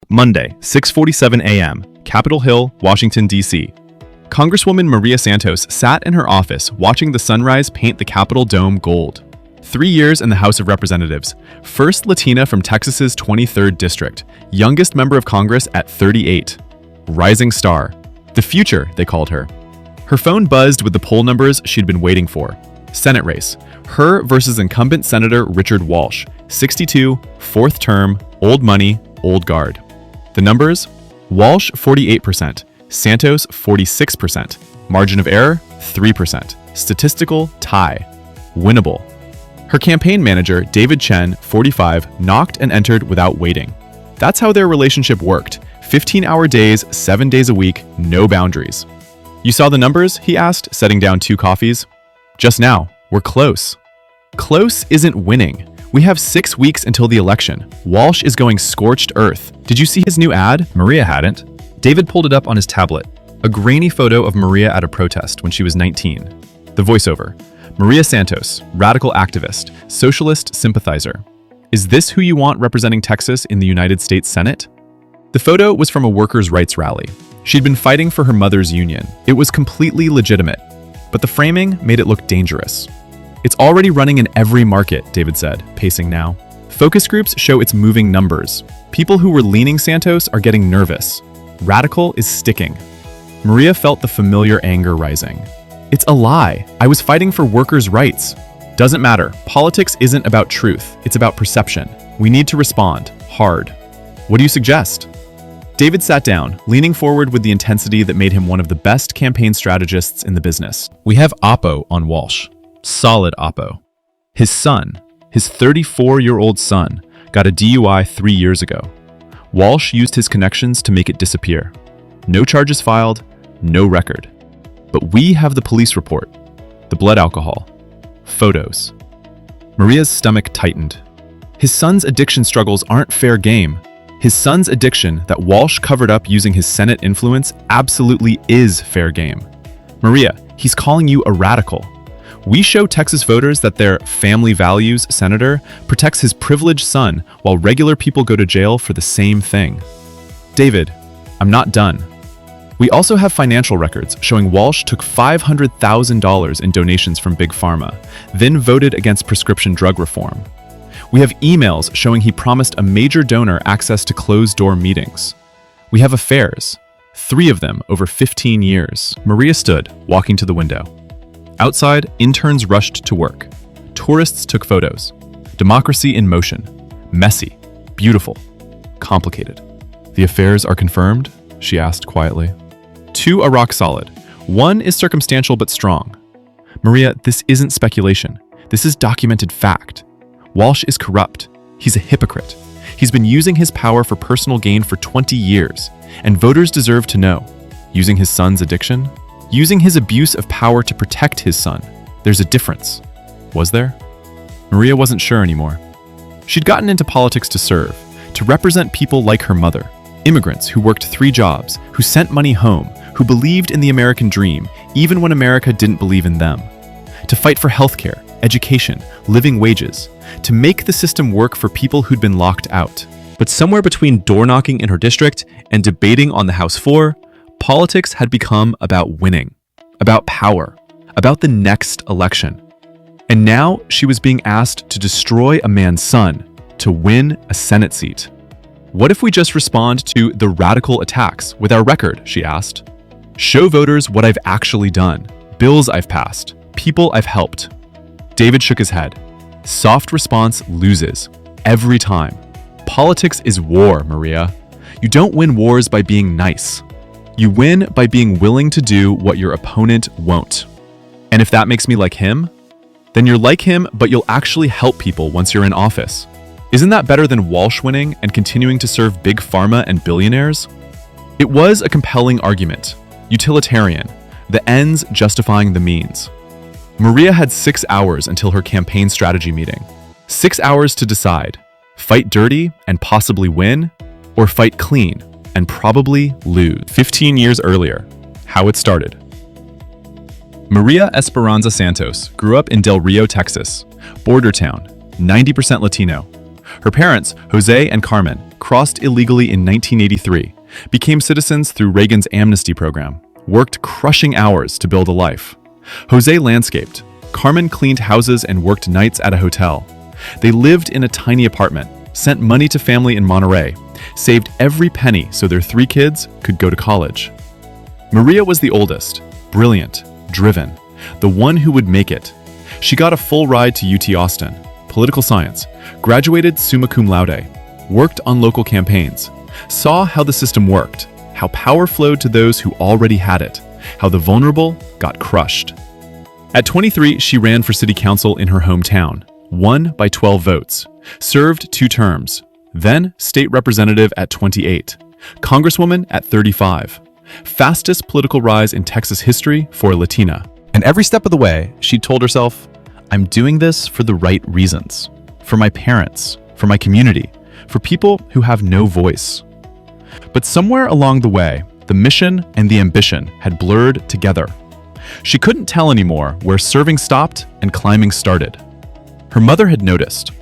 Monday, 6:47 a.m., Capitol Hill, Washington, D.C. Congresswoman Maria Santos sat in her office watching the sunrise paint the Capitol dome gold. 3 years in the House of Representatives, first Latina from Texas's 23rd District, youngest member of Congress at 38. Rising star. The future, they called her. Her phone buzzed with the poll numbers she'd been waiting for. Senate race. Her versus incumbent Senator Richard Walsh, 62, fourth term, old money, old guard. The numbers? Walsh 48%, Santos 46%, margin of error 3%, statistical tie, winnable. Her campaign manager, David Chen, 45, knocked and entered without waiting. That's how their relationship worked. 15-hour days, 7 days a week, no boundaries. You saw the numbers? He asked, setting down 2 coffees. Just now, we're close. Close isn't winning. We have 6 weeks until the election. Walsh is going scorched earth. Did you see his new ad? Maria hadn't. David pulled it up on his tablet. A grainy photo of Maria at a protest when she was 19. The voiceover. Maria Santos, radical activist, socialist sympathizer. Is this who you want representing Texas in the United States Senate? The photo was from a workers' rights rally. She'd been fighting for her mother's union. It was completely legitimate, but the framing made it look dangerous. It's already running in every market, David said, pacing now. Focus groups show it's moving numbers. People who were leaning Santos are getting nervous. Radical is sticking. Maria felt the familiar anger rising. It's a lie. I was fighting for workers' rights. Doesn't matter. Politics isn't about truth. It's about perception. We need to respond. Hard. What do you suggest? David sat down, leaning forward with the intensity that made him one of the best campaign strategists in the business. We have Oppo on Walsh. Solid Oppo. His son, his 34-year-old son, got a DUI 3 years ago. Walsh used his connections to make it disappear. No charges filed, no record. But we have the police report, the blood alcohol, photos. Maria's stomach tightened. His son's addiction struggles aren't fair game. His son's addiction that Walsh covered up using his Senate influence absolutely is fair game. Maria, he's calling you a radical. We show Texas voters that their family values senator protects his privileged son while regular people go to jail for the same thing. David, I'm not done. We also have financial records showing Walsh took $500,000 in donations from Big Pharma, then voted against prescription drug reform. We have emails showing he promised a major donor access to closed-door meetings. We have affairs, 3 of them over 15 years. Maria stood, walking to the window. Outside, interns rushed to work. Tourists took photos. Democracy in motion. Messy, beautiful, complicated. The affairs are confirmed? She asked quietly. 2 are rock solid. 1 is circumstantial but strong. Maria, this isn't speculation. This is documented fact. Walsh is corrupt. He's a hypocrite. He's been using his power for personal gain for 20 years, and voters deserve to know. Using his son's addiction? Using his abuse of power to protect his son. There's a difference. Was there? Maria wasn't sure anymore. She'd gotten into politics to serve, to represent people like her mother, immigrants who worked 3 jobs, who sent money home, who believed in the American dream, even when America didn't believe in them. To fight for healthcare, education, living wages, to make the system work for people who'd been locked out. But somewhere between door-knocking in her district and debating on the House floor, politics had become about winning, about power, about the next election. And now she was being asked to destroy a man's son to win a Senate seat. What if we just respond to the radical attacks with our record, she asked. Show voters what I've actually done, bills I've passed, people I've helped. David shook his head. Soft response loses, every time. Politics is war, Maria. You don't win wars by being nice. You win by being willing to do what your opponent won't. And if that makes me like him, then you're like him, but you'll actually help people once you're in office. Isn't that better than Walsh winning and continuing to serve big pharma and billionaires? It was a compelling argument, utilitarian, the ends justifying the means. Maria had 6 hours until her campaign strategy meeting. 6 hours to decide, fight dirty and possibly win, or fight clean and probably lose. 15 years earlier, how it started. Maria Esperanza Santos grew up in Del Rio, Texas, border town, 90% Latino. Her parents, Jose and Carmen, crossed illegally in 1983, became citizens through Reagan's amnesty program, worked crushing hours to build a life. Jose landscaped. Carmen cleaned houses and worked nights at a hotel. They lived in a tiny apartment, sent money to family in Monterey, saved every penny so their 3 kids could go to college. Maria was the oldest, brilliant, driven, the one who would make it. She got a full ride to UT Austin, political science, graduated summa cum laude, worked on local campaigns, saw how the system worked, how power flowed to those who already had it, how the vulnerable got crushed. At 23, she ran for city council in her hometown, won by 12 votes, served 2 terms, then state representative at 28, congresswoman at 35. Fastest political rise in Texas history for a Latina. And every step of the way, she told herself, I'm doing this for the right reasons. For my parents, for my community, for people who have no voice. But somewhere along the way, the mission and the ambition had blurred together. She couldn't tell anymore where serving stopped and climbing started. Her mother had noticed.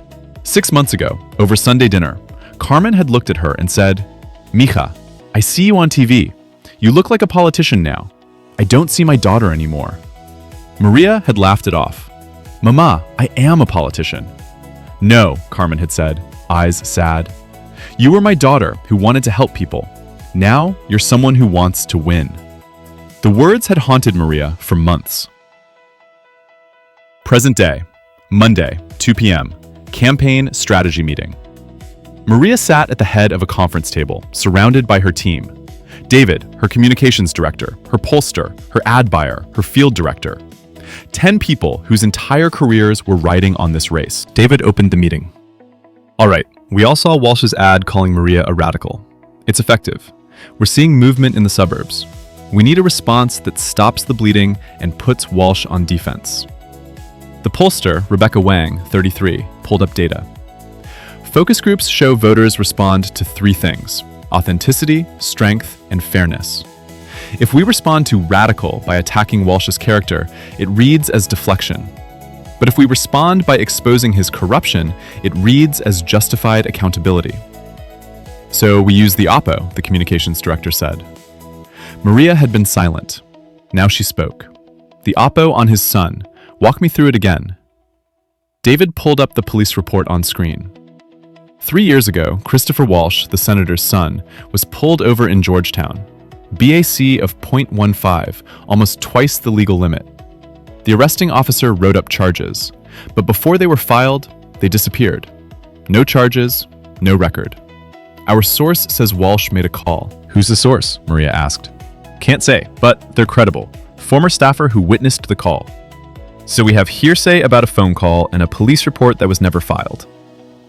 6 months ago, over Sunday dinner, Carmen had looked at her and said, Mija, I see you on TV. You look like a politician now. I don't see my daughter anymore. Maria had laughed it off. Mama, I am a politician. No, Carmen had said, eyes sad. You were my daughter who wanted to help people. Now you're someone who wants to win. The words had haunted Maria for months. Present day, Monday, 2 p.m., campaign strategy meeting. Maria sat at the head of a conference table, surrounded by her team. David, her communications director, her pollster, her ad buyer, her field director. 10 people whose entire careers were riding on this race. David opened the meeting. All right, we all saw Walsh's ad calling Maria a radical. It's effective. We're seeing movement in the suburbs. We need a response that stops the bleeding and puts Walsh on defense. The pollster, Rebecca Wang, 33, pulled up data. Focus groups show voters respond to 3 things: authenticity, strength, and fairness. If we respond to radical by attacking Walsh's character, it reads as deflection. But if we respond by exposing his corruption, it reads as justified accountability. So we use the oppo, the communications director said. Maria had been silent. Now she spoke. The oppo on his son. Walk me through it again. David pulled up the police report on screen. 3 years ago, Christopher Walsh, the senator's son, was pulled over in Georgetown. BAC of .15, almost twice the legal limit. The arresting officer wrote up charges, but before they were filed, they disappeared. No charges, no record. Our source says Walsh made a call. Who's the source? Maria asked. Can't say, but they're credible. Former staffer who witnessed the call. So we have hearsay about a phone call and a police report that was never filed.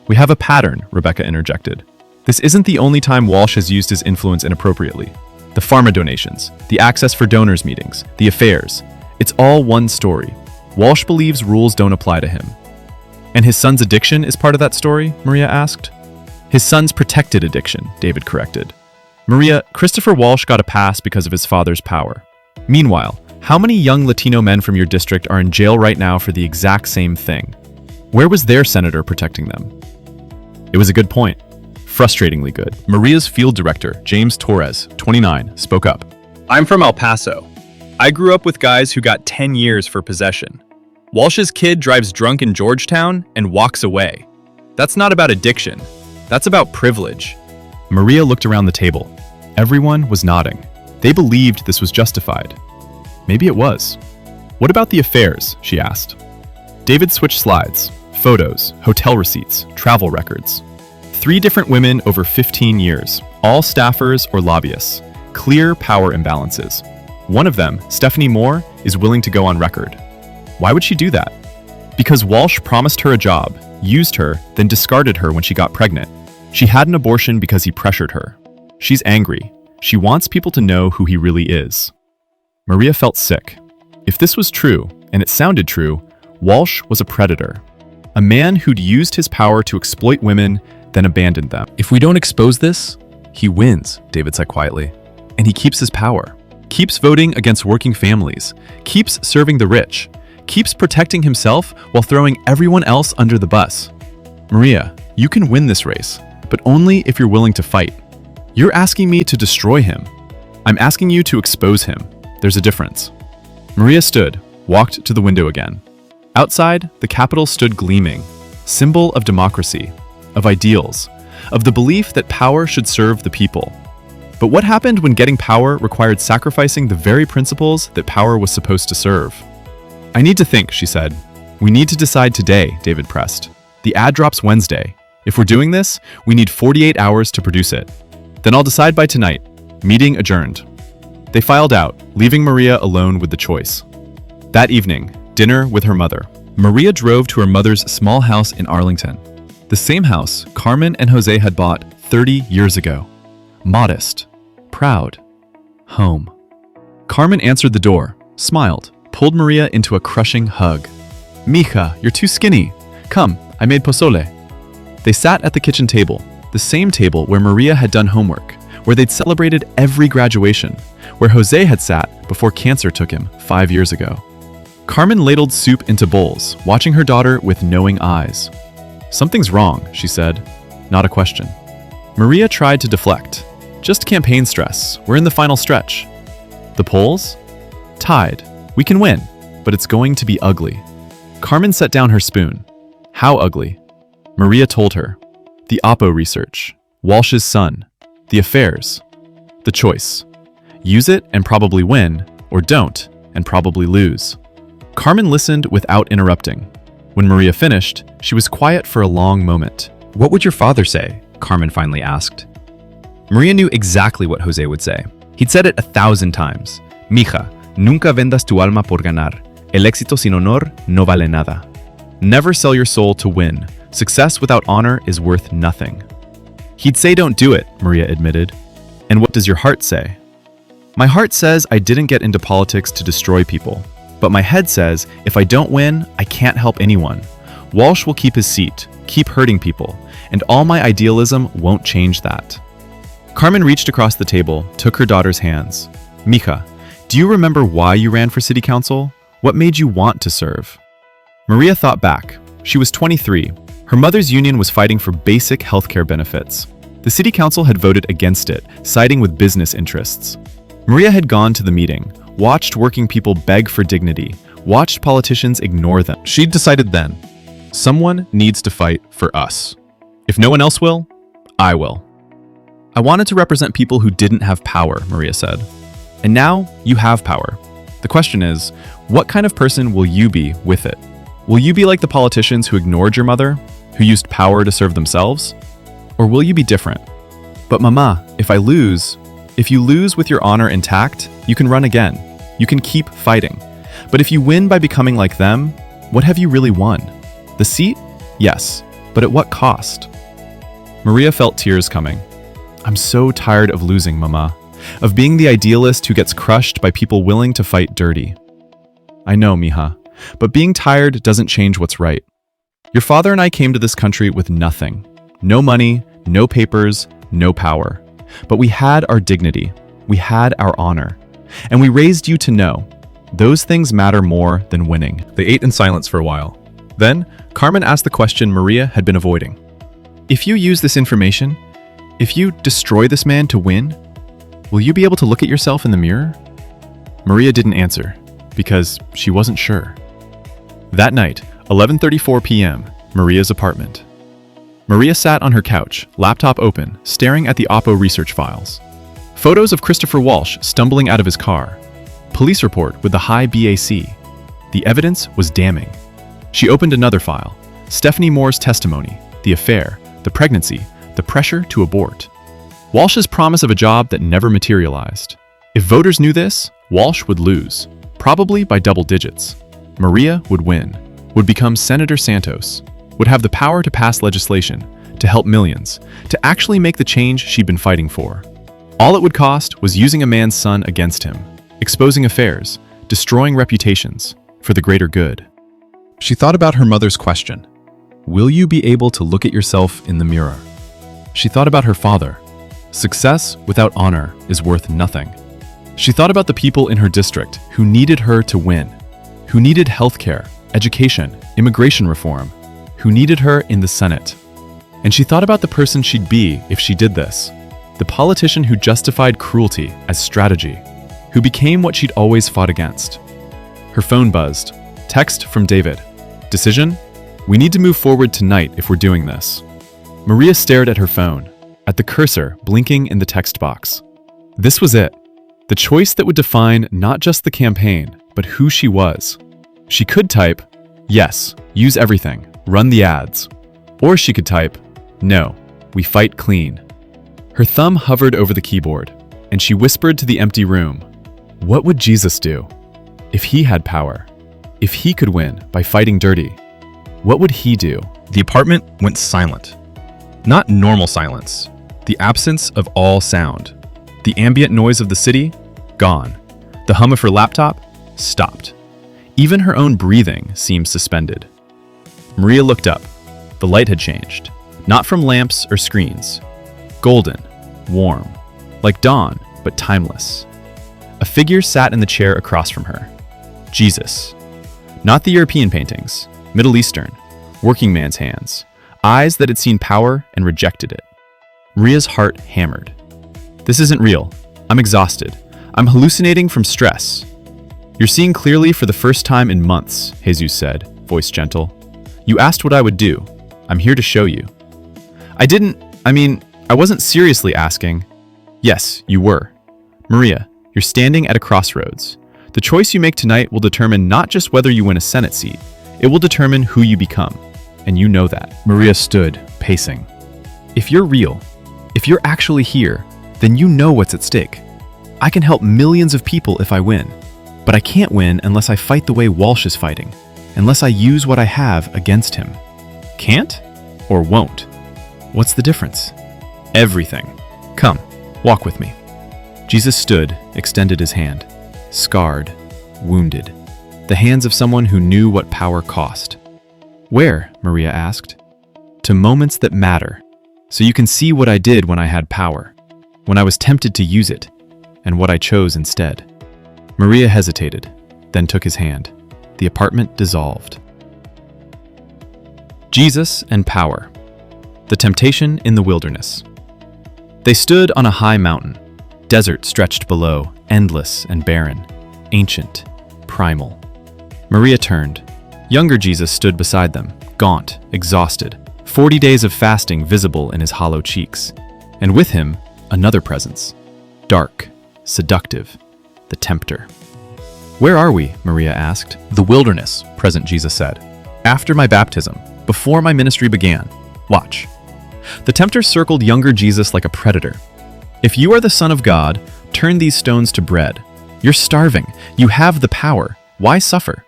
We have a pattern, Rebecca interjected. This isn't the only time Walsh has used his influence inappropriately. The pharma donations, the access for donors meetings, the affairs. It's all one story. Walsh believes rules don't apply to him. And his son's addiction is part of that story? Maria asked. His son's protected addiction, David corrected. Maria, Christopher Walsh got a pass because of his father's power. Meanwhile, how many young Latino men from your district are in jail right now for the exact same thing? Where was their senator protecting them? It was a good point. Frustratingly good. Maria's field director, James Torres, 29, spoke up. I'm from El Paso. I grew up with guys who got 10 years for possession. Walsh's kid drives drunk in Georgetown and walks away. That's not about addiction. That's about privilege. Maria looked around the table. Everyone was nodding. They believed this was justified. Maybe it was. What about the affairs? She asked. David switched slides. Photos, hotel receipts, travel records. 3 different women over 15 years, all staffers or lobbyists. Clear power imbalances. One of them, Stephanie Moore, is willing to go on record. Why would she do that? Because Walsh promised her a job, used her, then discarded her when she got pregnant. She had an abortion because he pressured her. She's angry. She wants people to know who he really is. Maria felt sick. If this was true, and it sounded true, Walsh was a predator. A man who'd used his power to exploit women, then abandoned them. If we don't expose this, he wins, David said quietly. And he keeps his power. Keeps voting against working families. Keeps serving the rich. Keeps protecting himself while throwing everyone else under the bus. Maria, you can win this race, but only if you're willing to fight. You're asking me to destroy him. I'm asking you to expose him. There's a difference. Maria stood, walked to the window again. Outside, the Capitol stood gleaming, symbol of democracy, of ideals, of the belief that power should serve the people. But what happened when getting power required sacrificing the very principles that power was supposed to serve? I need to think, she said. We need to decide today, David pressed. The ad drops Wednesday. If we're doing this, we need 48 hours to produce it. Then I'll decide by tonight. Meeting adjourned. They filed out, leaving Maria alone with the choice. That evening, dinner with her mother. Maria drove to her mother's small house in Arlington. The same house Carmen and Jose had bought 30 years ago. Modest, proud, home. Carmen answered the door, smiled, pulled Maria into a crushing hug. Mija, you're too skinny. Come, I made pozole. They sat at the kitchen table, the same table where Maria had done homework, where they'd celebrated every graduation, where Jose had sat before cancer took him 5 years ago. Carmen ladled soup into bowls, watching her daughter with knowing eyes. Something's wrong, she said, not a question. Maria tried to deflect. Just campaign stress. We're in the final stretch. The polls? Tied. We can win, but it's going to be ugly. Carmen set down her spoon. How ugly? Maria told her. The Oppo research. Walsh's son. The affairs. The choice. Use it and probably win, or don't and probably lose. Carmen listened without interrupting. When Maria finished, she was quiet for a long moment. What would your father say? Carmen finally asked. Maria knew exactly what Jose would say. He'd said it 1,000 times. Mija, nunca vendas tu alma por ganar. El éxito sin honor no vale nada. Never sell your soul to win. Success without honor is worth nothing. He'd say don't do it, Maria admitted. And what does your heart say? My heart says I didn't get into politics to destroy people. But my head says, if I don't win, I can't help anyone. Walsh will keep his seat, keep hurting people, and all my idealism won't change that. Carmen reached across the table, took her daughter's hands. Mija, do you remember why you ran for city council? What made you want to serve? Maria thought back. She was 23. Her mother's union was fighting for basic healthcare benefits. The city council had voted against it, siding with business interests. Maria had gone to the meeting, watched working people beg for dignity, watched politicians ignore them. She'd decided then, someone needs to fight for us. If no one else will, I will. I wanted to represent people who didn't have power, Maria said. And now you have power. The question is, what kind of person will you be with it? Will you be like the politicians who ignored your mother, who used power to serve themselves? Or will you be different? But mama, if you lose with your honor intact, you can run again. You can keep fighting. But if you win by becoming like them, what have you really won? The seat? Yes, but at what cost? Maria felt tears coming. I'm so tired of losing, mama, of being the idealist who gets crushed by people willing to fight dirty. I know, mija, but being tired doesn't change what's right. Your father and I came to this country with nothing. No money, no papers, no power. But we had our dignity. We had our honor. And we raised you to know, those things matter more than winning. They ate in silence for a while. Then, Carmen asked the question Maria had been avoiding. If you use this information, if you destroy this man to win, will you be able to look at yourself in the mirror? Maria didn't answer, because she wasn't sure. That night, 11:34 p.m., Maria's apartment. Maria sat on her couch, laptop open, staring at the Oppo research files. Photos of Christopher Walsh stumbling out of his car. Police report with the high BAC. The evidence was damning. She opened another file. Stephanie Moore's testimony, the affair, the pregnancy, the pressure to abort. Walsh's promise of a job that never materialized. If voters knew this, Walsh would lose, probably by double digits. Maria would win, would become Senator Santos, would have the power to pass legislation, to help millions, to actually make the change she'd been fighting for. All it would cost was using a man's son against him, exposing affairs, destroying reputations, for the greater good. She thought about her mother's question. Will you be able to look at yourself in the mirror? She thought about her father. Success without honor is worth nothing. She thought about the people in her district who needed her to win, who needed healthcare, education, immigration reform, who needed her in the Senate. And she thought about the person she'd be if she did this. The politician who justified cruelty as strategy, who became what she'd always fought against. Her phone buzzed. Text from David. Decision? We need to move forward tonight if we're doing this. Maria stared at her phone, at the cursor blinking in the text box. This was it. The choice that would define not just the campaign, but who she was. She could type, yes, use everything, run the ads. Or she could type, no, we fight clean. Her thumb hovered over the keyboard, and she whispered to the empty room, what would Jesus do? If he had power, if he could win by fighting dirty, what would he do? The apartment went silent. Not normal silence. The absence of all sound. The ambient noise of the city, gone. The hum of her laptop, stopped. Even her own breathing seemed suspended. Maria looked up. The light had changed. Not from lamps or screens. Golden, warm, like dawn, but timeless. A figure sat in the chair across from her. Jesus. Not the European paintings, Middle Eastern, working man's hands, eyes that had seen power and rejected it. Maria's heart hammered. This isn't real. I'm exhausted. I'm hallucinating from stress. You're seeing clearly for the first time in months, Jesus said, voice gentle. You asked what I would do. I'm here to show you. I wasn't seriously asking. Yes, you were. Maria, you're standing at a crossroads. The choice you make tonight will determine not just whether you win a Senate seat, it will determine who you become. And you know that. Maria stood, pacing. If you're real, if you're actually here, then you know what's at stake. I can help millions of people if I win, but I can't win unless I fight the way Walsh is fighting, unless I use what I have against him. Can't or won't? What's the difference? Everything. Come, walk with me. Jesus stood, extended his hand, scarred, wounded, the hands of someone who knew what power cost. Where? Maria asked. To moments that matter, so you can see what I did when I had power, when I was tempted to use it, and what I chose instead. Maria hesitated, then took his hand. The apartment dissolved. Jesus and power. The temptation in the wilderness. They stood on a high mountain. Desert stretched below, endless and barren, ancient, primal. Maria turned. Younger Jesus stood beside them, gaunt, exhausted, 40 days of fasting visible in his hollow cheeks. And with him, another presence. Dark, seductive, the tempter. Where are we? Maria asked. The wilderness, present Jesus said. After my baptism, before my ministry began. Watch. The tempter circled younger Jesus like a predator. If you are the Son of God, turn these stones to bread. You're starving. You have the power. Why suffer?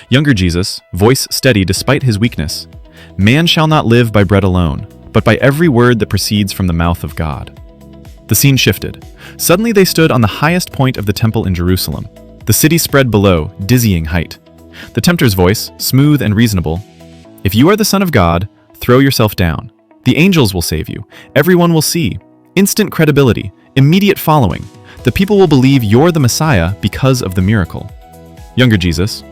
Younger Jesus, voice steady despite his weakness. Man shall not live by bread alone, but by every word that proceeds from the mouth of God. The scene shifted. Suddenly they stood on the highest point of the temple in Jerusalem. The city spread below, dizzying height. The tempter's voice, smooth and reasonable. If you are the Son of God, throw yourself down. The angels will save you. Everyone will see. Instant credibility, immediate following. The people will believe you're the Messiah because of the miracle. Younger Jesus,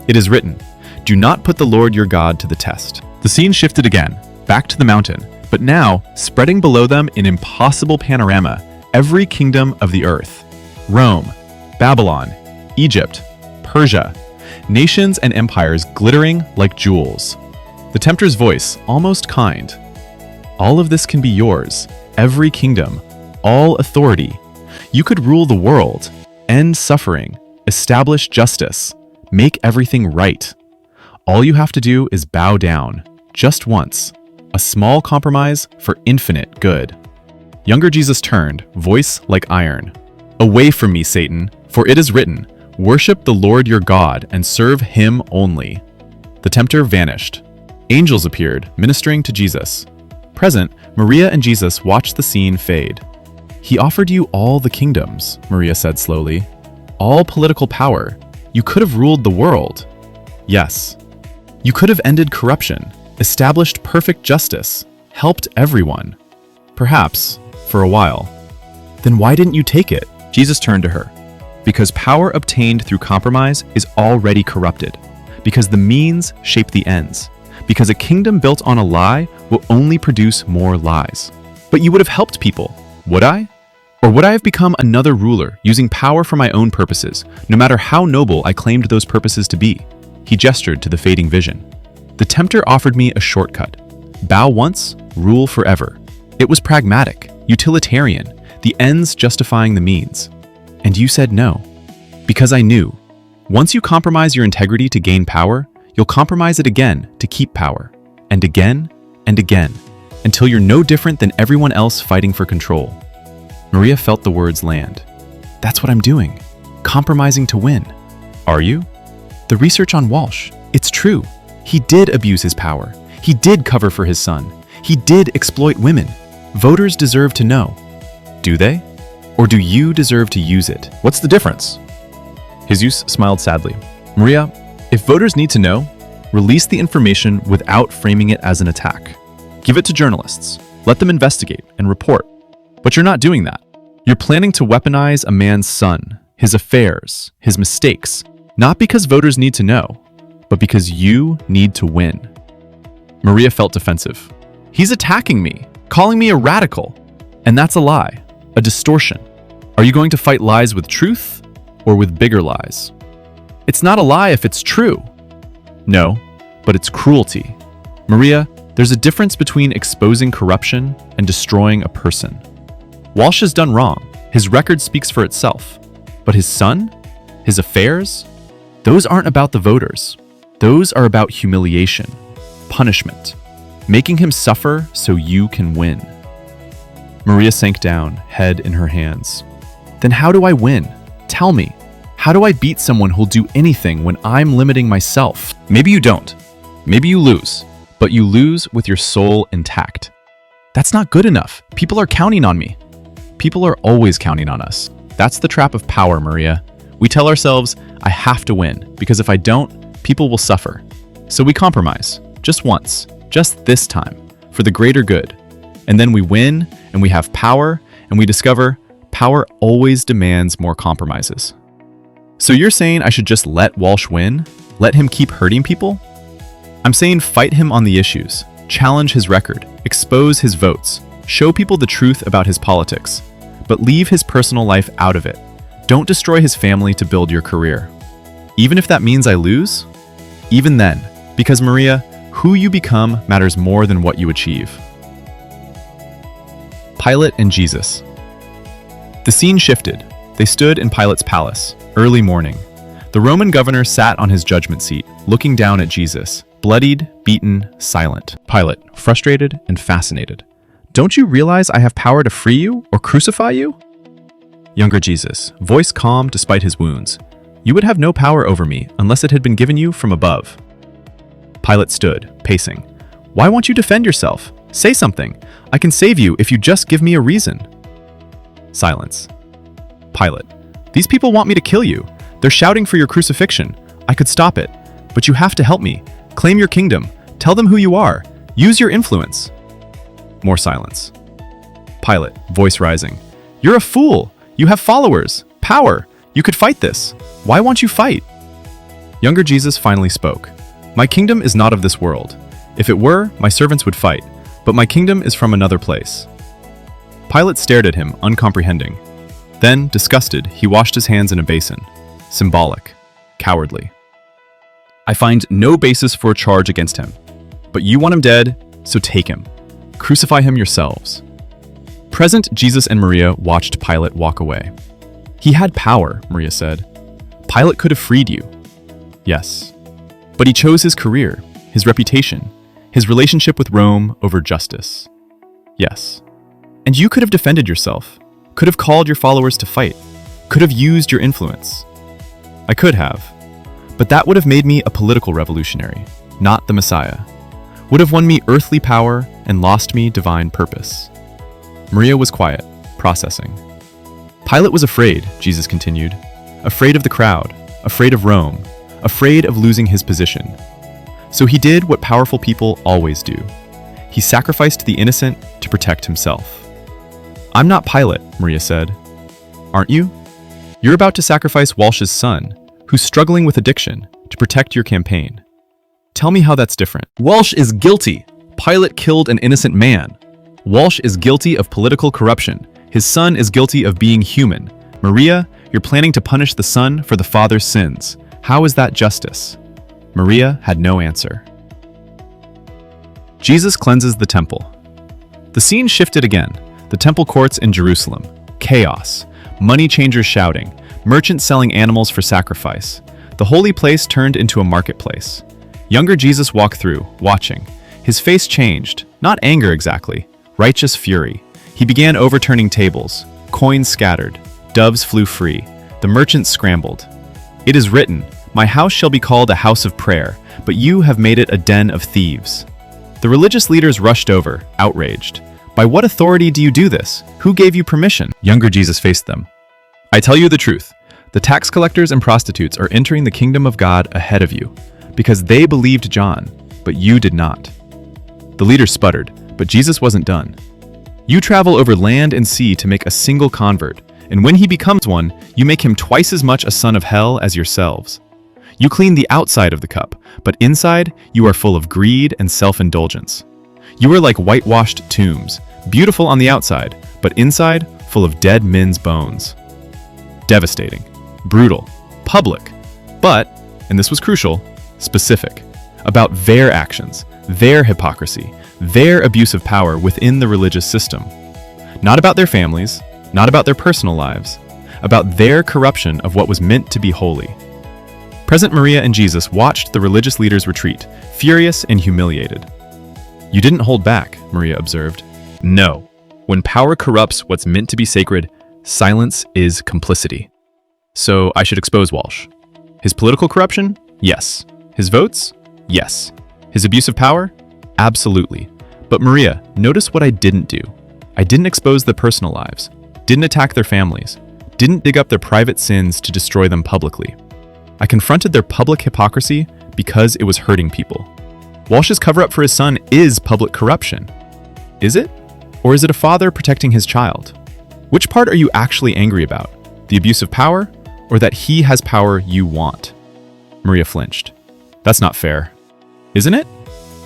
it is written, do not put the Lord your God to the test. The scene shifted again, back to the mountain, but now, spreading below them in impossible panorama, every kingdom of the earth. Rome, Babylon, Egypt, Persia, nations and empires glittering like jewels. The tempter's voice, almost kind. All of this can be yours, every kingdom, all authority. You could rule the world, end suffering, establish justice, make everything right. All you have to do is bow down, just once, a small compromise for infinite good. Younger Jesus turned, voice like iron. Away from me, Satan, for it is written, worship the Lord your God and serve him only. The tempter vanished. Angels appeared, ministering to Jesus. Present, Maria and Jesus watched the scene fade. He offered you all the kingdoms, Maria said slowly. All political power. You could have ruled the world. Yes. You could have ended corruption, established perfect justice, helped everyone. Perhaps, for a while. Then why didn't you take it? Jesus turned to her. Because power obtained through compromise is already corrupted. Because the means shape the ends. because a kingdom built on a lie will only produce more lies. But you would have helped people, would I? Or would I have become another ruler, using power for my own purposes, no matter how noble I claimed those purposes to be? He gestured to the fading vision. The tempter offered me a shortcut. Bow once, rule forever. It was pragmatic, utilitarian, the ends justifying the means. And you said no. Because I knew. Once you compromise your integrity to gain power, you'll compromise it again to keep power. And again, until you're no different than everyone else fighting for control. Maria felt the words land. That's what I'm doing. Compromising to win. Are you? The research on Walsh, it's true. He did abuse his power. He did cover for his son. He did exploit women. Voters deserve to know. Do they? Or do you deserve to use it? What's the difference? Jesus smiled sadly. Maria, if voters need to know, release the information without framing it as an attack. Give it to journalists. Let them investigate and report. But you're not doing that. You're planning to weaponize a man's son, his affairs, his mistakes, not because voters need to know, but because you need to win. Maria felt defensive. He's attacking me, calling me a radical. And that's a lie, a distortion. Are you going to fight lies with truth or with bigger lies? It's not a lie if it's true. No, but it's cruelty. Maria, there's a difference between exposing corruption and destroying a person. Walsh has done wrong. His record speaks for itself. But his son? His affairs? Those aren't about the voters. Those are about humiliation, punishment, making him suffer so you can win. Maria sank down, head in her hands. Then how do I win? Tell me. How do I beat someone who'll do anything when I'm limiting myself? Maybe you don't. Maybe you lose. But you lose with your soul intact. That's not good enough. People are counting on me. People are always counting on us. That's the trap of power, Maria. We tell ourselves, I have to win, because if I don't, people will suffer. So we compromise, just once, just this time, for the greater good. And then we win, and we have power, and we discover power always demands more compromises. So you're saying I should just let Walsh win? Let him keep hurting people? I'm saying fight him on the issues, challenge his record, expose his votes, show people the truth about his politics, but leave his personal life out of it. Don't destroy his family to build your career. Even if that means I lose? Even then, because Maria, who you become matters more than what you achieve. Pilate and Jesus. The scene shifted. They stood in Pilate's palace, early morning. The Roman governor sat on his judgment seat, looking down at Jesus, bloodied, beaten, silent. Pilate, frustrated and fascinated. Don't you realize I have power to free you or crucify you? Younger Jesus, voice calm despite his wounds. You would have no power over me unless it had been given you from above. Pilate stood, pacing. Why won't you defend yourself? Say something. I can save you if you just give me a reason. Silence. Pilate, these people want me to kill you. They're shouting for your crucifixion. I could stop it, but you have to help me. Claim your kingdom. Tell them who you are. Use your influence. More silence. Pilate, voice rising. You're a fool. You have followers, power. You could fight this. Why won't you fight? Younger Jesus finally spoke. My kingdom is not of this world. If it were, my servants would fight, but my kingdom is from another place. Pilate stared at him, uncomprehending. Then, disgusted, he washed his hands in a basin. Symbolic. Cowardly. I find no basis for a charge against him. But you want him dead, so take him. Crucify him yourselves. Present Jesus and Maria watched Pilate walk away. He had power, Maria said. Pilate could have freed you. Yes. But he chose his career, his reputation, his relationship with Rome over justice. Yes. And you could have defended yourself, could have called your followers to fight, could have used your influence. I could have. But that would have made me a political revolutionary, not the Messiah. Would have won me earthly power and lost me divine purpose. Maria was quiet, processing. Pilate was afraid, Jesus continued. Afraid of the crowd, afraid of Rome, afraid of losing his position. So he did what powerful people always do. He sacrificed the innocent to protect himself. I'm not Pilate, Maria said. Aren't you? You're about to sacrifice Walsh's son, who's struggling with addiction, to protect your campaign. Tell me how that's different. Walsh is guilty. Pilate killed an innocent man. Walsh is guilty of political corruption. His son is guilty of being human. Maria, you're planning to punish the son for the father's sins. How is that justice? Maria had no answer. Jesus cleanses the temple. The scene shifted again. The temple courts in Jerusalem. Chaos. Money changers shouting. Merchants selling animals for sacrifice. The holy place turned into a marketplace. Younger Jesus walked through, watching. His face changed, not anger exactly, righteous fury. He began overturning tables. Coins scattered. Doves flew free. The merchants scrambled. It is written, "My house shall be called a house of prayer, but you have made it a den of thieves." The religious leaders rushed over, outraged. By what authority do you do this? Who gave you permission? Younger Jesus faced them. I tell you the truth. The tax collectors and prostitutes are entering the kingdom of God ahead of you, because they believed John, but you did not. The leaders sputtered, but Jesus wasn't done. You travel over land and sea to make a single convert, and when he becomes one, you make him twice as much a son of hell as yourselves. You clean the outside of the cup, but inside you are full of greed and self-indulgence. You are like whitewashed tombs, beautiful on the outside, but inside full of dead men's bones. Devastating, brutal, public, but, and this was crucial, specific, about their actions, their hypocrisy, their abuse of power within the religious system. Not about their families, not about their personal lives, about their corruption of what was meant to be holy. Present Maria and Jesus watched the religious leaders retreat, furious and humiliated. You didn't hold back, Maria observed. No. When power corrupts what's meant to be sacred, silence is complicity. So I should expose Walsh. His political corruption? Yes. His votes? Yes. His abuse of power? Absolutely. But Maria, notice what I didn't do. I didn't expose their personal lives, didn't attack their families, didn't dig up their private sins to destroy them publicly. I confronted their public hypocrisy because it was hurting people. Walsh's cover-up for his son is public corruption. Is it? Or is it a father protecting his child? Which part are you actually angry about? The abuse of power, or that he has power you want? Maria flinched. That's not fair. Isn't it?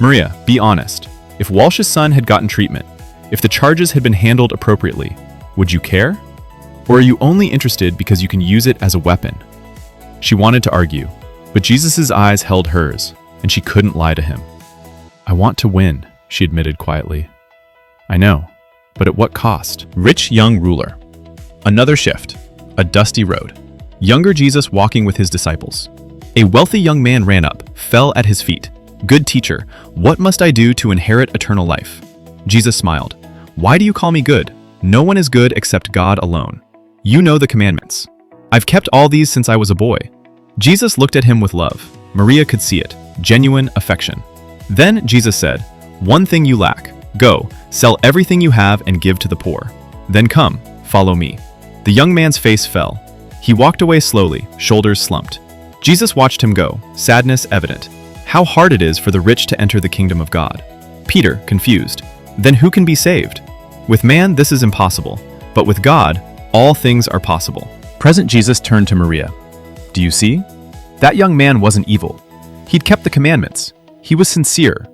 Maria, be honest. If Walsh's son had gotten treatment, if the charges had been handled appropriately, would you care? Or are you only interested because you can use it as a weapon? She wanted to argue, but Jesus' eyes held hers, and she couldn't lie to him. I want to win, she admitted quietly. I know, but at what cost? Rich young ruler. Another shift. A dusty road. Younger Jesus walking with his disciples. A wealthy young man ran up, fell at his feet. Good teacher, what must I do to inherit eternal life? Jesus smiled. Why do you call me good? No one is good except God alone. You know the commandments. I've kept all these since I was a boy. Jesus looked at him with love. Maria could see it. Genuine affection. Then Jesus said, one thing you lack. Go, sell everything you have and give to the poor. Then come, follow me. The young man's face fell. He walked away slowly, shoulders slumped. Jesus watched him go, sadness evident. How hard it is for the rich to enter the kingdom of God. Peter, confused. Then who can be saved? With man, this is impossible, but with God, all things are possible. Present Jesus turned to Maria. Do you see? That young man wasn't evil. He'd kept the commandments. He was sincere,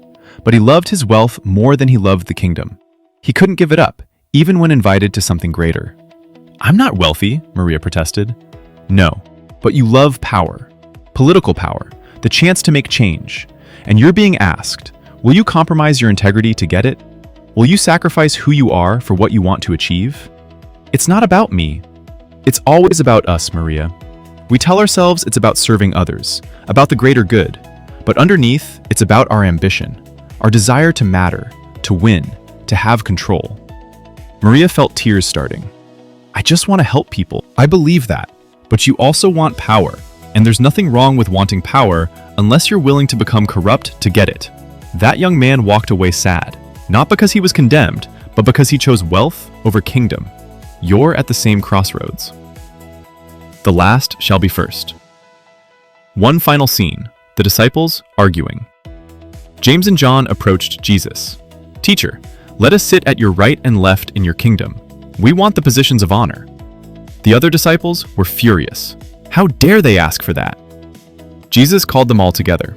but he loved his wealth more than he loved the kingdom. He couldn't give it up, even when invited to something greater. I'm not wealthy, Maria protested. No, but you love power, political power, the chance to make change. And you're being asked, will you compromise your integrity to get it? Will you sacrifice who you are for what you want to achieve? It's not about me. It's always about us, Maria. We tell ourselves it's about serving others, about the greater good, but underneath, it's about our ambition, our desire to matter, to win, to have control. Maria felt tears starting. I just want to help people. I believe that, but you also want power, and there's nothing wrong with wanting power unless you're willing to become corrupt to get it. That young man walked away sad, not because he was condemned, but because he chose wealth over kingdom. You're at the same crossroads. The last shall be first. One final scene, the disciples arguing. James and John approached Jesus. Teacher, let us sit at your right and left in your kingdom. We want the positions of honor. The other disciples were furious. How dare they ask for that? Jesus called them all together.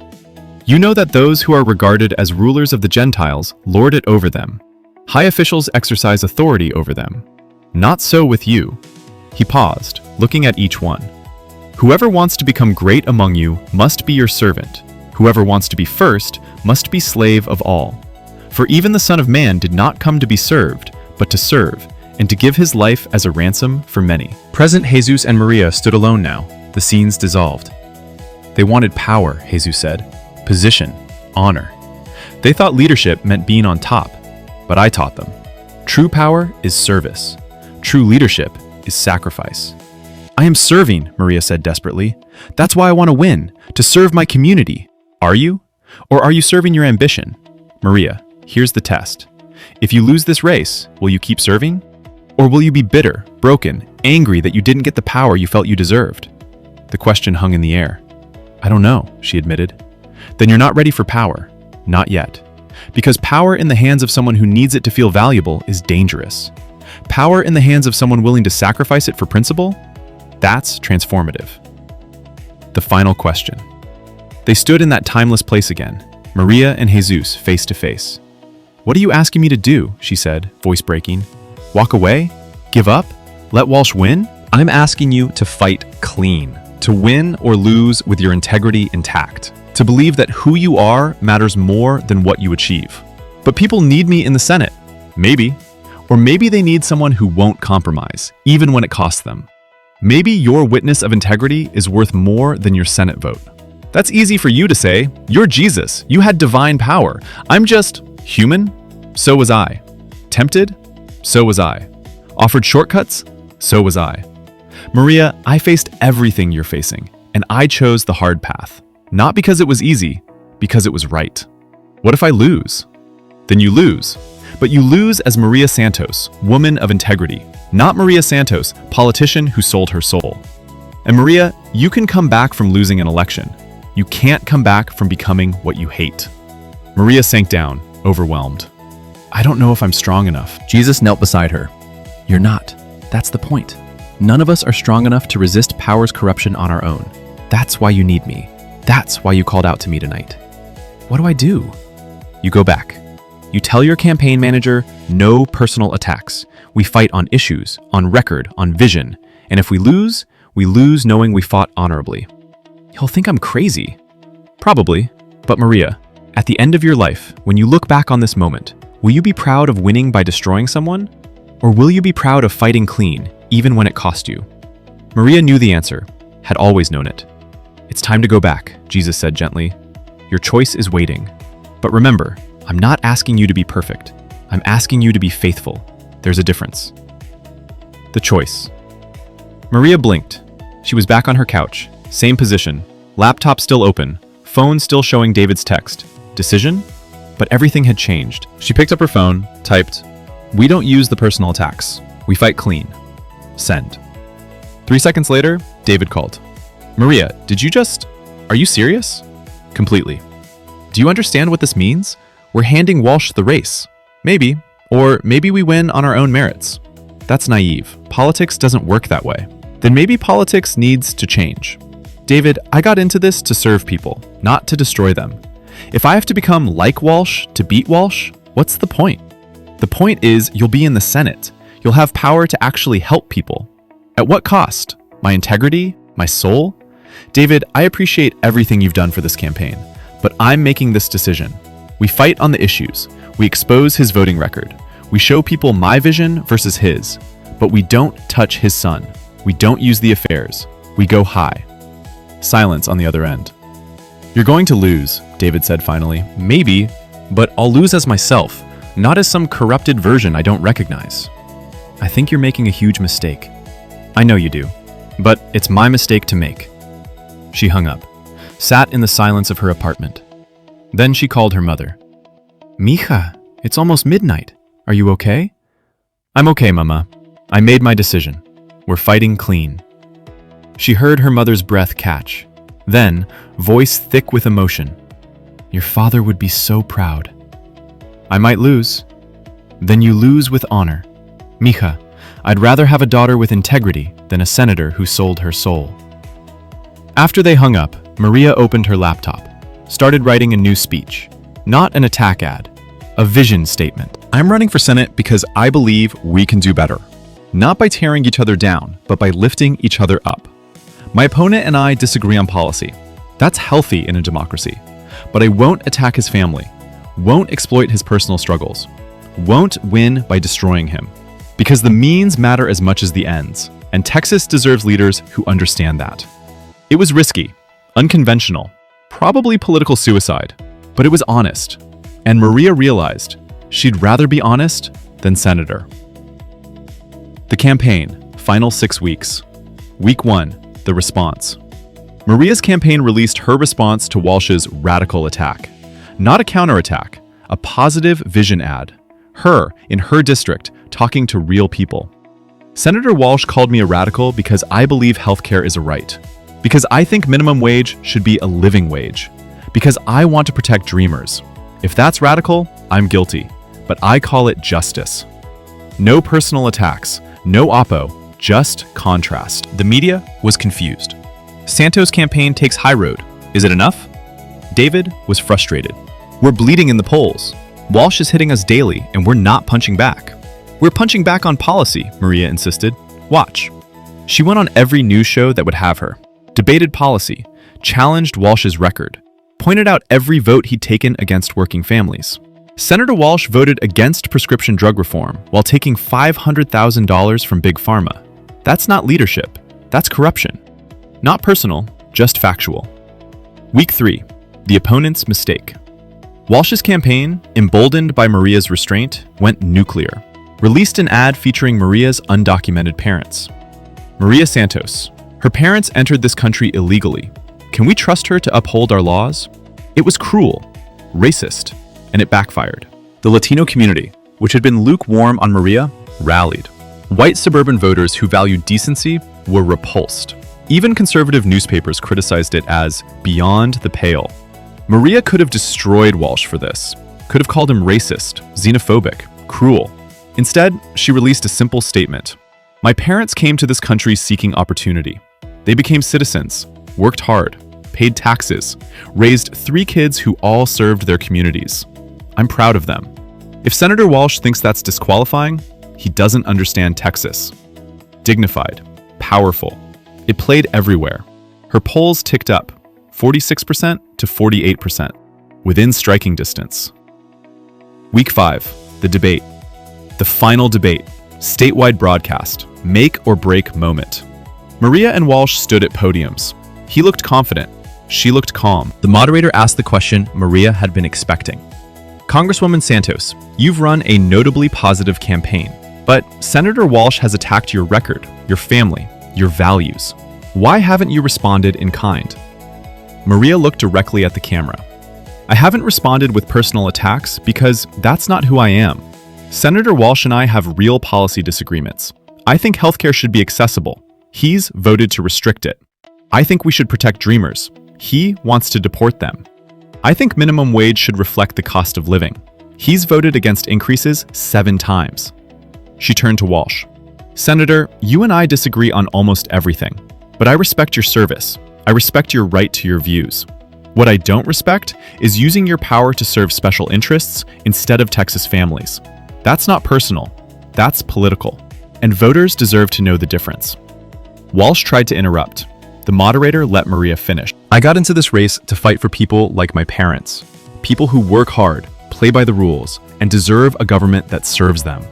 You know that those who are regarded as rulers of the Gentiles lord it over them. High officials exercise authority over them. Not so with you." He paused, looking at each one. "Whoever wants to become great among you must be your servant. Whoever wants to be first must be slave of all. For even the Son of Man did not come to be served, but to serve, and to give his life as a ransom for many." Present Jesus and Maria stood alone now. The scenes dissolved. They wanted power, Jesus said. Position, honor. They thought leadership meant being on top, but I taught them. True power is service. True leadership is sacrifice. "I am serving," Maria said desperately. "That's why I want to win, to serve my community." Are you? Or are you serving your ambition? Maria, here's the test. If you lose this race, will you keep serving? Or will you be bitter, broken, angry that you didn't get the power you felt you deserved? The question hung in the air. "I don't know," she admitted. "Then you're not ready for power. Not yet. Because power in the hands of someone who needs it to feel valuable is dangerous. Power in the hands of someone willing to sacrifice it for principle? That's transformative." The final question. They stood in that timeless place again, Maria and Jesus face to face. "What are you asking me to do?" she said, voice breaking. "Walk away? Give up? Let Walsh win?" "I'm asking you to fight clean, to win or lose with your integrity intact, to believe that who you are matters more than what you achieve." "But people need me in the Senate." Maybe. Or maybe they need someone who won't compromise, even when it costs them. Maybe your witness of integrity is worth more than your Senate vote. That's easy for you to say. You're Jesus. You had divine power. I'm just human. So was I. Tempted? So was I. Offered shortcuts? So was I. Maria, I faced everything you're facing, and I chose the hard path. Not because it was easy, because it was right. What if I lose? Then you lose. But you lose as Maria Santos, woman of integrity, not Maria Santos, politician who sold her soul. And Maria, you can come back from losing an election. You can't come back from becoming what you hate. Maria sank down, overwhelmed. "I don't know if I'm strong enough." Jesus knelt beside her. "You're not. That's the point. None of us are strong enough to resist power's corruption on our own. That's why you need me. That's why you called out to me tonight." "What do I do?" "You go back. You tell your campaign manager, no personal attacks. We fight on issues, on record, on vision. And if we lose knowing we fought honorably." "He'll think I'm crazy." "Probably. But Maria, at the end of your life, when you look back on this moment, will you be proud of winning by destroying someone? Or will you be proud of fighting clean, even when it cost you?" Maria knew the answer, had always known it. "It's time to go back," Jesus said gently. "Your choice is waiting. But remember, I'm not asking you to be perfect. I'm asking you to be faithful. There's a difference." The choice. Maria blinked. She was back on her couch, same position, laptop still open, phone still showing David's text. Decision? But everything had changed. She picked up her phone, typed, "We don't use the personal attacks. We fight clean. Send." 3 seconds later, David called. "Maria, are you serious?" "Completely." "Do you understand what this means? We're handing Walsh the race. Maybe. Or maybe we win on our own merits." "That's naive. Politics doesn't work that way." "Then maybe politics needs to change." "David, I got into this to serve people, not to destroy them. If I have to become like Walsh to beat Walsh, what's the point? The point is you'll be in the Senate. You'll have power to actually help people. At what cost? My integrity? My soul? David, I appreciate everything you've done for this campaign, but I'm making this decision. We fight on the issues. We expose his voting record. We show people my vision versus his. But we don't touch his son. We don't use the affairs. We go high." Silence on the other end. "You're going to lose," David said finally. "Maybe, but I'll lose as myself, not as some corrupted version I don't recognize." "I think you're making a huge mistake." "I know you do, but it's my mistake to make." She hung up, sat in the silence of her apartment. Then she called her mother. "Mija, it's almost midnight. Are you okay?" "I'm okay, Mama. I made my decision. We're fighting clean." She heard her mother's breath catch. Then, voice thick with emotion. "Your father would be so proud." "I might lose." "Then you lose with honor. Mija, I'd rather have a daughter with integrity than a senator who sold her soul." After they hung up, Maria opened her laptop. started writing a new speech. Not an attack ad, a vision statement. I'm running for Senate because I believe we can do better. Not by tearing each other down, but by lifting each other up. My opponent and I disagree on policy. That's healthy in a democracy. But I won't attack his family, won't exploit his personal struggles, won't win by destroying him. Because the means matter as much as the ends, and Texas deserves leaders who understand that. It was risky, unconventional, probably political suicide, but it was honest. And Maria realized she'd rather be honest than senator. The campaign, final 6 weeks. Week 1, the response. Maria's campaign released her response to Walsh's radical attack. Not a counterattack, a positive vision ad. Her, in her district, talking to real people. Senator Walsh called me a radical because I believe healthcare is a right. Because I think minimum wage should be a living wage. Because I want to protect dreamers. If that's radical, I'm guilty. But I call it justice. No personal attacks, no oppo, just contrast. The media was confused. Santos' campaign takes high road. Is it enough? David was frustrated. We're bleeding in the polls. Walsh is hitting us daily, and we're not punching back. We're punching back on policy, Maria insisted. Watch. She went on every news show that would have her, debated policy, challenged Walsh's record, pointed out every vote he'd taken against working families. Senator Walsh voted against prescription drug reform while taking $500,000 from Big Pharma. That's not leadership. That's corruption. Not personal, just factual. Week 3, the opponent's mistake. Walsh's campaign, emboldened by Maria's restraint, went nuclear. Released an ad featuring Maria's undocumented parents. Maria Santos. Her parents entered this country illegally. Can we trust her to uphold our laws? It was cruel, racist, and it backfired. The Latino community, which had been lukewarm on Maria, rallied. White suburban voters who valued decency were repulsed. Even conservative newspapers criticized it as beyond the pale. Maria could have destroyed Walsh for this, could have called him racist, xenophobic, cruel. Instead, she released a simple statement. My parents came to this country seeking opportunity. They became citizens, worked hard, paid taxes, raised 3 kids who all served their communities. I'm proud of them. If Senator Walsh thinks that's disqualifying, he doesn't understand Texas. Dignified, powerful. It played everywhere. Her polls ticked up, 46% to 48%, within striking distance. Week 5, the debate. The final debate, statewide broadcast, make or break moment. Maria and Walsh stood at podiums. He looked confident. She looked calm. The moderator asked the question Maria had been expecting. Congresswoman Santos, you've run a notably positive campaign, but Senator Walsh has attacked your record, your family, your values. Why haven't you responded in kind? Maria looked directly at the camera. I haven't responded with personal attacks because that's not who I am. Senator Walsh and I have real policy disagreements. I think healthcare should be accessible. He's voted to restrict it. I think we should protect dreamers. He wants to deport them. I think minimum wage should reflect the cost of living. He's voted against increases 7 times. She turned to Walsh. Senator, you and I disagree on almost everything, but I respect your service. I respect your right to your views. What I don't respect is using your power to serve special interests instead of Texas families. That's not personal. That's political. And voters deserve to know the difference. Walsh tried to interrupt. The moderator let Maria finish. I got into this race to fight for people like my parents. People who work hard, play by the rules, and deserve a government that serves them.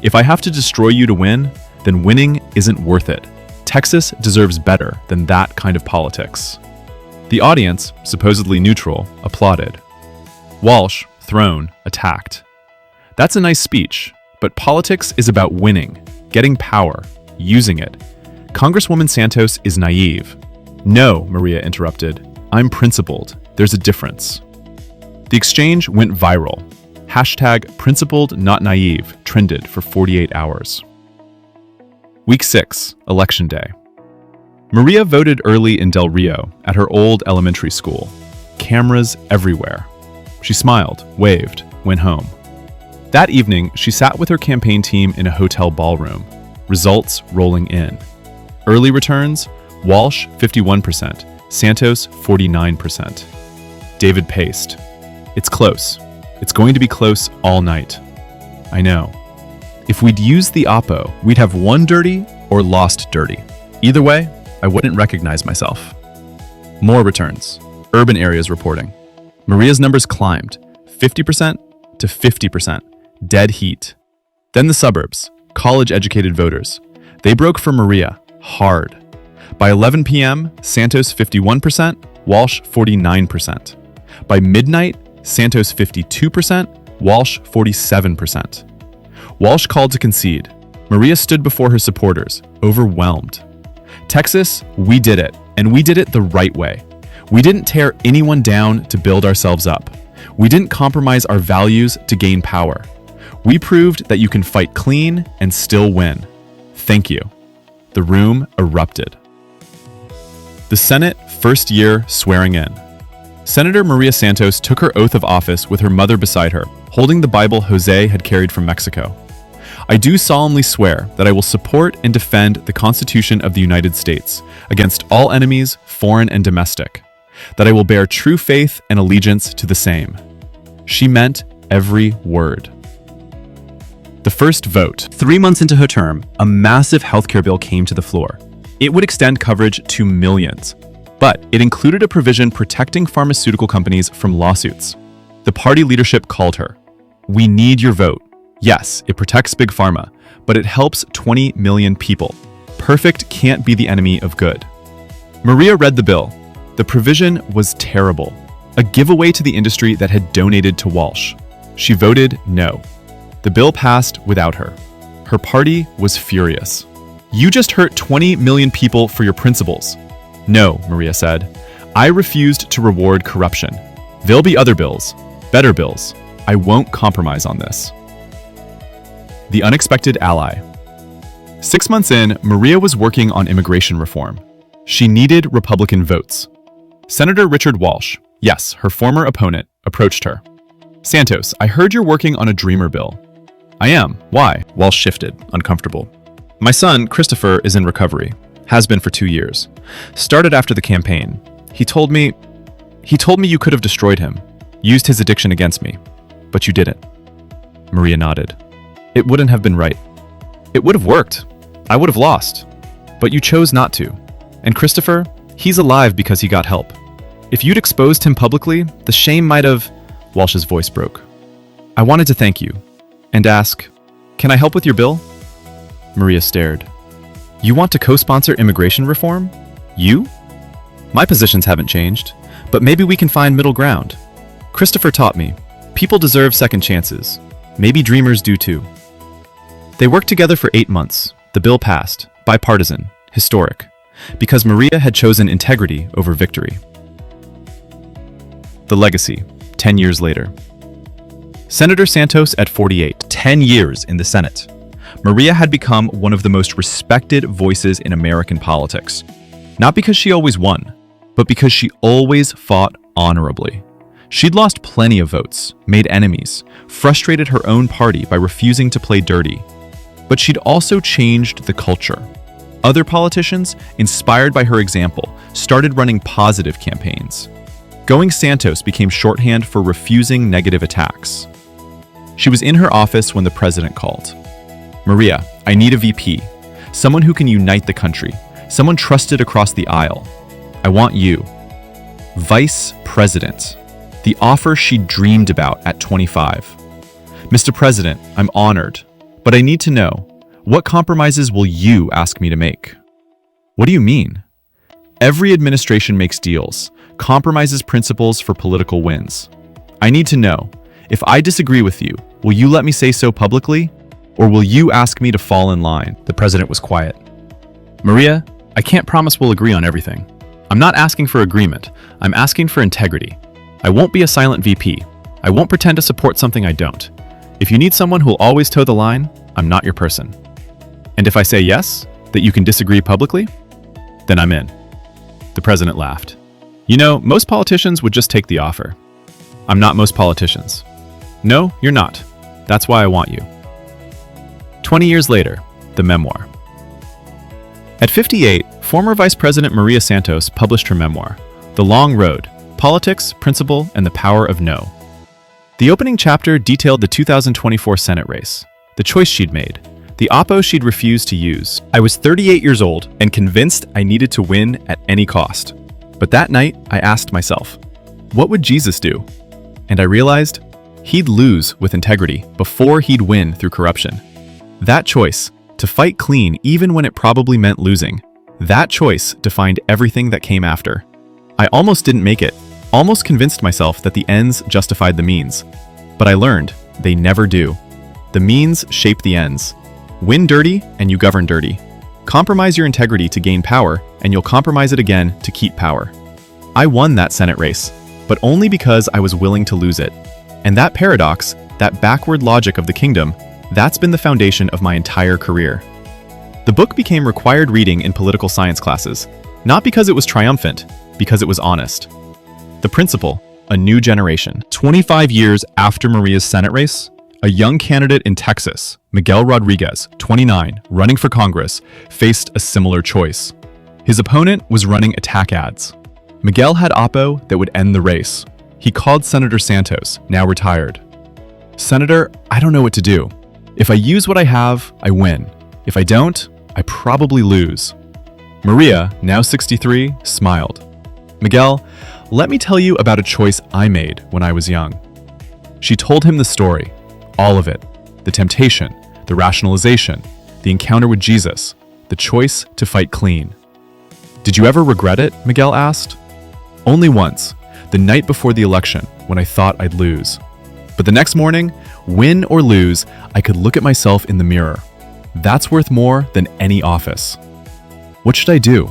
If I have to destroy you to win, then winning isn't worth it. Texas deserves better than that kind of politics. The audience, supposedly neutral, applauded. Walsh, thrown, attacked. That's a nice speech, but politics is about winning, getting power, using it. Congresswoman Santos is naive. No, Maria interrupted. I'm principled. There's a difference. The exchange went viral. Hashtag principled not naive trended for 48 hours. Week 6, Election Day. Maria voted early in Del Rio at her old elementary school. Cameras everywhere. She smiled, waved, went home. That evening, she sat with her campaign team in a hotel ballroom. Results rolling in. Early returns, Walsh 51%, Santos 49%. David paced. It's close. It's going to be close all night. I know. If we'd used the oppo, we'd have won dirty or lost dirty. Either way, I wouldn't recognize myself. More returns. Urban areas reporting. Maria's numbers climbed, 50% to 50%. Dead heat. Then the suburbs, college-educated voters. They broke for Maria, hard. By 11 p.m., Santos 51%, Walsh 49%. By midnight, Santos 52%, Walsh 47%. Walsh called to concede. Maria stood before her supporters, overwhelmed. Texas, we did it, and we did it the right way. We didn't tear anyone down to build ourselves up. We didn't compromise our values to gain power. We proved that you can fight clean and still win. Thank you. The room erupted. The Senate first year swearing in. Senator Maria Santos took her oath of office with her mother beside her, holding the Bible Jose had carried from Mexico. I do solemnly swear that I will support and defend the Constitution of the United States against all enemies, foreign and domestic, that I will bear true faith and allegiance to the same. She meant every word. The first vote. 3 months into her term, a massive healthcare bill came to the floor. It would extend coverage to millions, but it included a provision protecting pharmaceutical companies from lawsuits. The party leadership called her. We need your vote. Yes, it protects Big Pharma, but it helps 20 million people. Perfect can't be the enemy of good. Maria read the bill. The provision was terrible, a giveaway to the industry that had donated to Walsh. She voted no. The bill passed without her. Her party was furious. You just hurt 20 million people for your principles. No, Maria said. I refused to reward corruption. There'll be other bills, better bills. I won't compromise on this. The unexpected ally. 6 months in, Maria was working on immigration reform. She needed Republican votes. Senator Richard Walsh, yes, her former opponent, approached her. Santos, I heard you're working on a Dreamer bill. I am. Why? Walsh shifted, uncomfortable. My son, Christopher, is in recovery. Has been for 2 years. Started after the campaign. He told me you could have destroyed him, used his addiction against me, but you didn't. Maria nodded. It wouldn't have been right. It would have worked. I would have lost. But you chose not to. And Christopher, he's alive because he got help. If you'd exposed him publicly, the shame might have... Walsh's voice broke. I wanted to thank you and ask, can I help with your bill? Maria stared. You want to co-sponsor immigration reform? You? My positions haven't changed, but maybe we can find middle ground. Christopher taught me, people deserve second chances. Maybe dreamers do too. They worked together for 8 months. The bill passed, bipartisan, historic, because Maria had chosen integrity over victory. The legacy, 10 years later. Senator Santos at 48, 10 years in the Senate. Maria had become one of the most respected voices in American politics. Not because she always won, but because she always fought honorably. She'd lost plenty of votes, made enemies, frustrated her own party by refusing to play dirty. But she'd also changed the culture. Other politicians, inspired by her example, started running positive campaigns. Going Santos became shorthand for refusing negative attacks. She was in her office when the president called. Maria, I need a VP, someone who can unite the country, someone trusted across the aisle. I want you. Vice President, the offer she dreamed about at 25. Mr. President, I'm honored, but I need to know, what compromises will you ask me to make? What do you mean? Every administration makes deals, compromises principles for political wins. I need to know, if I disagree with you, will you let me say so publicly? Or will you ask me to fall in line? The president was quiet. Maria, I can't promise we'll agree on everything. I'm not asking for agreement. I'm asking for integrity. I won't be a silent VP. I won't pretend to support something I don't. If you need someone who'll always toe the line, I'm not your person. And if I say yes, that you can disagree publicly, then I'm in. The president laughed. You know, most politicians would just take the offer. I'm not most politicians. No, you're not. That's why I want you. 20 years later, the memoir. At 58, former Vice President Maria Santos published her memoir, The Long Road, Politics, Principle, and the Power of No. The opening chapter detailed the 2024 Senate race, the choice she'd made, the oppo she'd refused to use. I was 38 years old and convinced I needed to win at any cost. But that night, I asked myself, what would Jesus do? And I realized he'd lose with integrity before he'd win through corruption. That choice, to fight clean even when it probably meant losing, that choice defined everything that came after. I almost didn't make it, almost convinced myself that the ends justified the means. But I learned they never do. The means shape the ends. Win dirty and you govern dirty. Compromise your integrity to gain power and you'll compromise it again to keep power. I won that Senate race, but only because I was willing to lose it. And that paradox, that backward logic of the kingdom, that's been the foundation of my entire career. The book became required reading in political science classes, not because it was triumphant, because it was honest. The Principle, A New Generation. 25 years after Maria's Senate race, a young candidate in Texas, Miguel Rodriguez, 29, running for Congress, faced a similar choice. His opponent was running attack ads. Miguel had oppo that would end the race. He called Senator Santos, now retired. Senator, I don't know what to do. If I use what I have, I win. If I don't, I probably lose. Maria, now 63, smiled. Miguel, let me tell you about a choice I made when I was young. She told him the story, all of it, the temptation, the rationalization, the encounter with Jesus, the choice to fight clean. Did you ever regret it? Miguel asked. Only once, the night before the election, when I thought I'd lose. But the next morning, win or lose, I could look at myself in the mirror. That's worth more than any office. What should I do?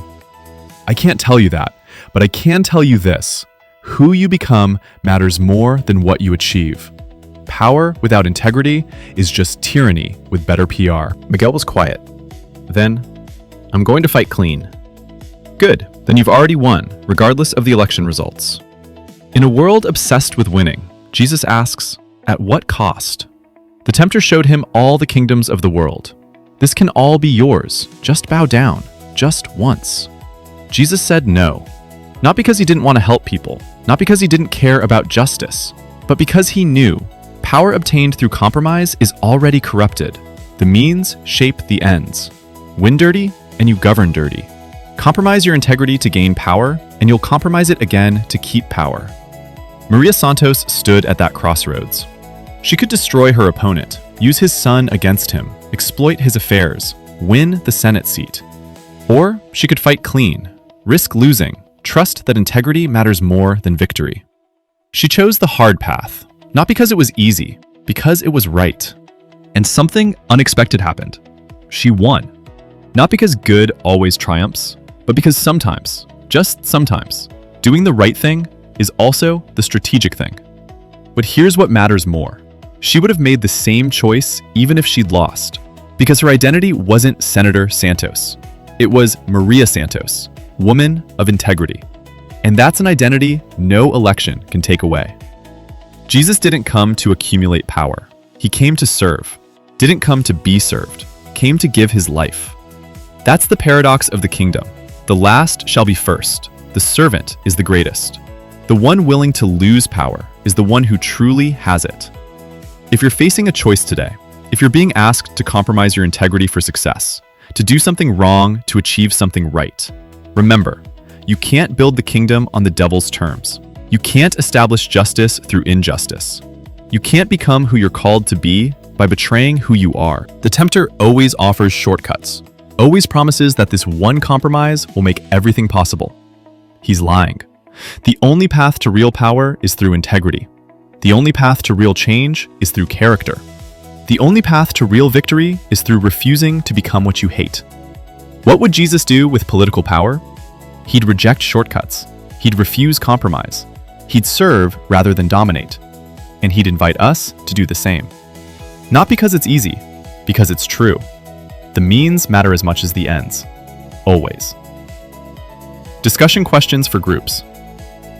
I can't tell you that, but I can tell you this. Who you become matters more than what you achieve. Power without integrity is just tyranny with better PR. Miguel was quiet. Then, I'm going to fight clean. Good, then you've already won, regardless of the election results. In a world obsessed with winning, Jesus asks, at what cost? The tempter showed him all the kingdoms of the world. This can all be yours. Just bow down, just once. Jesus said no, not because he didn't want to help people, not because he didn't care about justice, but because he knew power obtained through compromise is already corrupted. The means shape the ends. Win dirty, and you govern dirty. Compromise your integrity to gain power, and you'll compromise it again to keep power. Maria Santos stood at that crossroads. She could destroy her opponent, use his son against him, exploit his affairs, win the Senate seat. Or she could fight clean, risk losing, trust that integrity matters more than victory. She chose the hard path, not because it was easy, because it was right. And something unexpected happened. She won. Not because good always triumphs, but because sometimes, just sometimes, doing the right thing is also the strategic thing. But here's what matters more. She would have made the same choice even if she'd lost, because her identity wasn't Senator Santos. It was Maria Santos, woman of integrity. And that's an identity no election can take away. Jesus didn't come to accumulate power. He came to serve. Didn't come to be served. Came to give his life. That's the paradox of the kingdom. The last shall be first. The servant is the greatest. The one willing to lose power is the one who truly has it. If you're facing a choice today, if you're being asked to compromise your integrity for success, to do something wrong to achieve something right, remember, you can't build the kingdom on the devil's terms. You can't establish justice through injustice. You can't become who you're called to be by betraying who you are. The tempter always offers shortcuts, always promises that this one compromise will make everything possible. He's lying. The only path to real power is through integrity. The only path to real change is through character. The only path to real victory is through refusing to become what you hate. What would Jesus do with political power? He'd reject shortcuts. He'd refuse compromise. He'd serve rather than dominate. And he'd invite us to do the same. Not because it's easy, because it's true. The means matter as much as the ends. Always. Discussion questions for groups.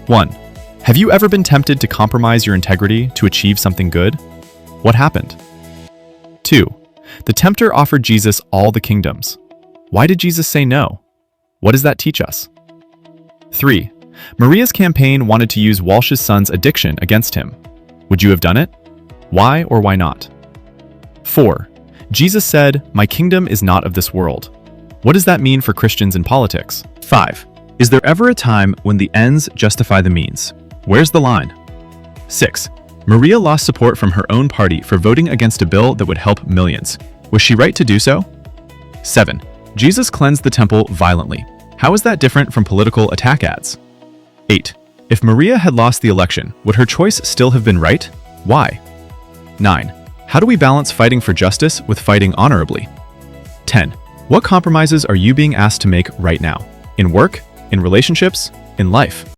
1. Have you ever been tempted to compromise your integrity to achieve something good? What happened? 2. The tempter offered Jesus all the kingdoms. Why did Jesus say no? What does that teach us? 3. Maria's campaign wanted to use Walsh's son's addiction against him. Would you have done it? Why or why not? 4. Jesus said, "My kingdom is not of this world." What does that mean for Christians in politics? 5. Is there ever a time when the ends justify the means? Where's the line? 6. Maria lost support from her own party for voting against a bill that would help millions. Was she right to do so? 7. Jesus cleansed the temple violently. How is that different from political attack ads? 8. If Maria had lost the election, would her choice still have been right? Why? 9. How do we balance fighting for justice with fighting honorably? 10. What compromises are you being asked to make right now? In work? In relationships? In life?